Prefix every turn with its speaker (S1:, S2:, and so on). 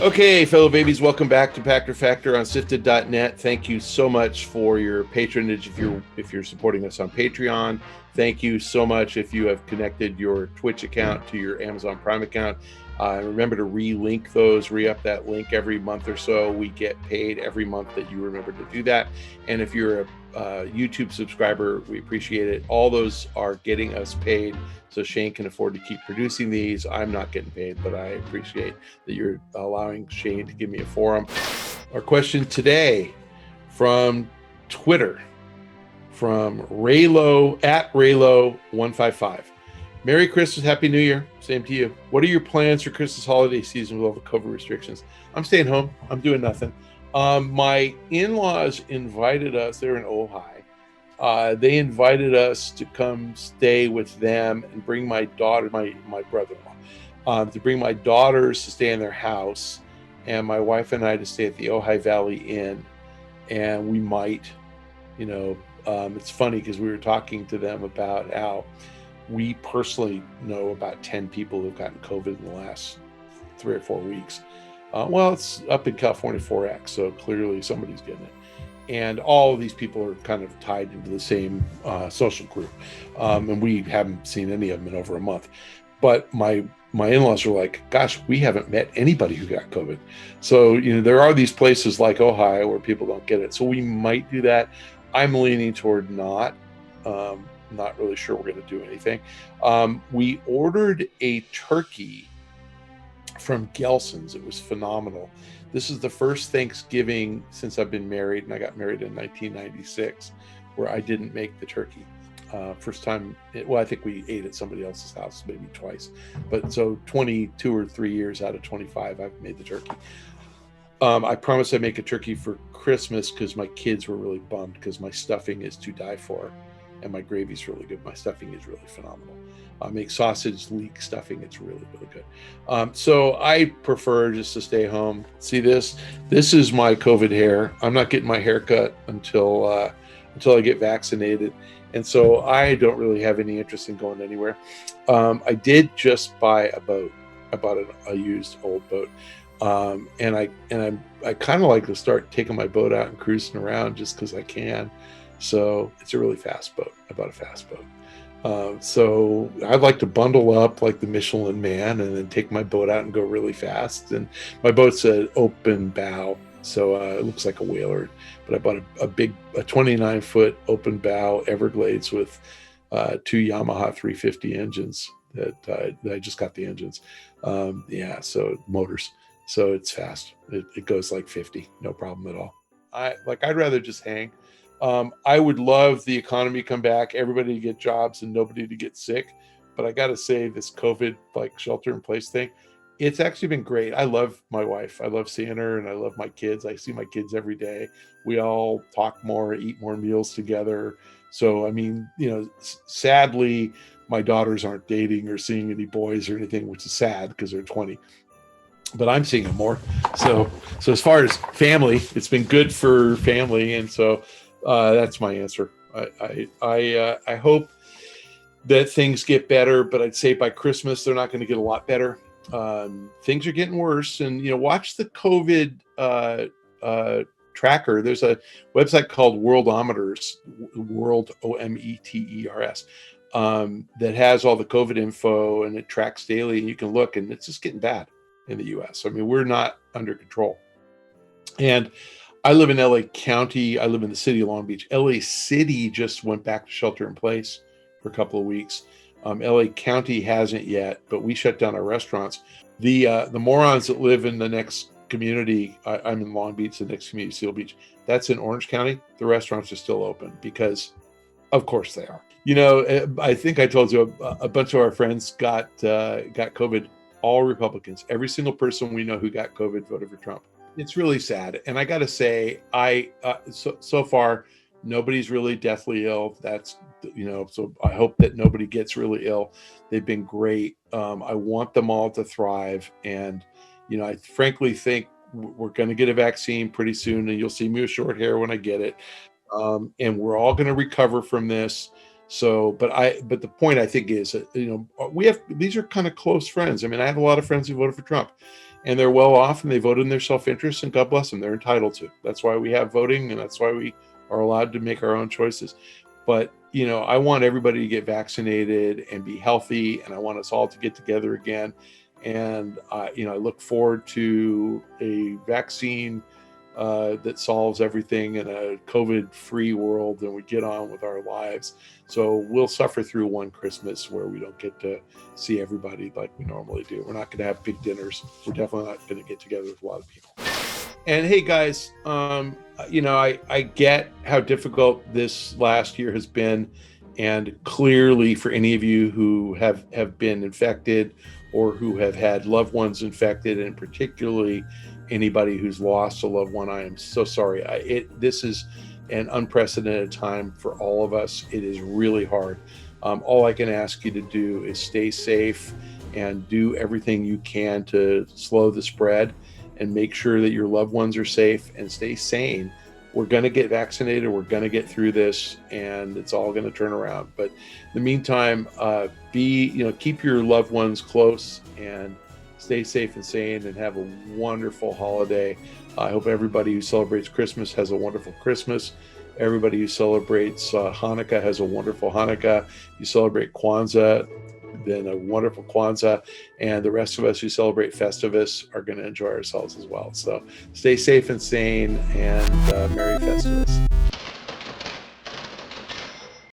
S1: Okay, fellow babies, welcome back to Pachter Factor on SIFTD.net. Thank you so much for your patronage. If you're supporting us on Patreon, thank you so much. If you have connected your Twitch account to your Amazon Prime account, remember to re-link those, re-up that link every month or so. We get paid every month that you remember to do that. And if you're a YouTube subscriber, we appreciate it. All those are getting us paid, so Shane can afford to keep producing these. I'm not getting paid, but I appreciate that you're allowing Shane to give me a forum. Our question today from Twitter, from Raylo at Raylo155. Merry Christmas, Happy New Year. Same to you. What are your plans for Christmas holiday season with all the COVID restrictions? I'm staying home. I'm doing nothing. My in-laws invited us. They're in Ojai. They invited us to come stay with them and bring my daughter, my brother-in-law, to bring my daughters to stay in their house, and my wife and I to stay at the Ojai Valley Inn. And we might, it's funny because we were talking to them about how we personally know about 10 people who've gotten COVID in the last 3 or 4 weeks. Well, it's up in California 4X, so clearly somebody's getting it. And all of these people are kind of tied into the same social group. And we haven't seen any of them in over a month. But my in-laws are like, gosh, we haven't met anybody who got COVID. So, there are these places like Ohio where people don't get it. So we might do that. I'm leaning toward not. Not really sure we're going to do anything. We ordered a turkey from Gelson's. It was phenomenal. This is the first Thanksgiving since I've been married, and I got married in 1996, where I didn't make the turkey. First time, I think we ate at somebody else's house maybe twice, but so 22 or 3 years out of 25, I've made the turkey. I promised I'd make a turkey for Christmas because my kids were really bummed because my stuffing is to die for, and my gravy's really good. My stuffing is really phenomenal. I make sausage leek stuffing. It's really, really good. So I prefer just to stay home. See this? This is my COVID hair. I'm not getting my hair cut until I get vaccinated. And so I don't really have any interest in going anywhere. I did just buy a boat. I bought a used old boat. And I kind of like to start taking my boat out and cruising around just because I can. So it's a really fast boat. I bought a fast boat. So I'd like to bundle up like the Michelin Man and then take my boat out and go really fast. And my boat's an open bow, so it looks like a whaler. But I bought a 29-foot open bow Everglades with 2 Yamaha 350 engines that I just got the engines. So motors. So it's fast. It goes like 50, no problem at all. I'd rather just hang. I would love the economy to come back, everybody to get jobs and nobody to get sick. But I got to say, this COVID shelter in place thing, it's actually been great. I love my wife. I love seeing her, and I love my kids. I see my kids every day. We all talk more, eat more meals together. So, sadly, my daughters aren't dating or seeing any boys or anything, which is sad because they're 20. But I'm seeing them more. So as far as family, it's been good for family. And so that's my answer. I hope that things get better, but I'd say by Christmas they're not going to get a lot better. Things are getting worse, and watch the COVID tracker. There's a website called Worldometers, World Ometers, that has all the COVID info, and it tracks daily, and you can look, and it's just getting bad in the U.S. We're not under control. And I live in LA County. I live in the city of Long Beach. LA City just went back to shelter in place for a couple of weeks. LA County hasn't yet, but we shut down our restaurants. The morons that live in the next community, I'm in Long Beach, the next community, Seal Beach, that's in Orange County. The restaurants are still open because, of course, they are. I think I told you a bunch of our friends got COVID. All Republicans. Every single person we know who got COVID voted for Trump. It's really sad. And I got to say, so far, nobody's really deathly ill. That's, so I hope that nobody gets really ill. They've been great. I want them all to thrive. And, I frankly think we're going to get a vaccine pretty soon, and you'll see me with short hair when I get it. And we're all going to recover from this. So, but the point I think is that, these are kind of close friends. I have a lot of friends who voted for Trump. and they're well off and they voted in their self-interest, and God bless them, they're entitled to. That's why we have voting, and that's why we are allowed to make our own choices. But, you know, I want everybody to get vaccinated and be healthy, and I want us all to get together again. And, you know, I look forward to a vaccine that solves everything in a COVID-free world, and we get on with our lives. So we'll suffer through one Christmas where we don't get to see everybody like we normally do. We're not going to have big dinners. We're definitely not going to get together with a lot of people. And hey, guys, you know, I get how difficult this last year has been. And clearly for any of you who have been infected or who have had loved ones infected, and particularly anybody who's lost a loved one, I am so sorry. This is an unprecedented time for all of us. It is really hard. All I can ask you to do is stay safe and do everything you can to slow the spread and make sure that your loved ones are safe, and stay sane. We're going to get vaccinated. We're going to get through this, and it's all going to turn around. But in the meantime, keep your loved ones close and stay safe and sane, and have a wonderful holiday. I hope everybody who celebrates Christmas has a wonderful Christmas. Everybody who celebrates Hanukkah has a wonderful Hanukkah. If you celebrate Kwanzaa, then a wonderful Kwanzaa. And the rest of us who celebrate Festivus are going to enjoy ourselves as well. So stay safe and sane, and Merry Festivus.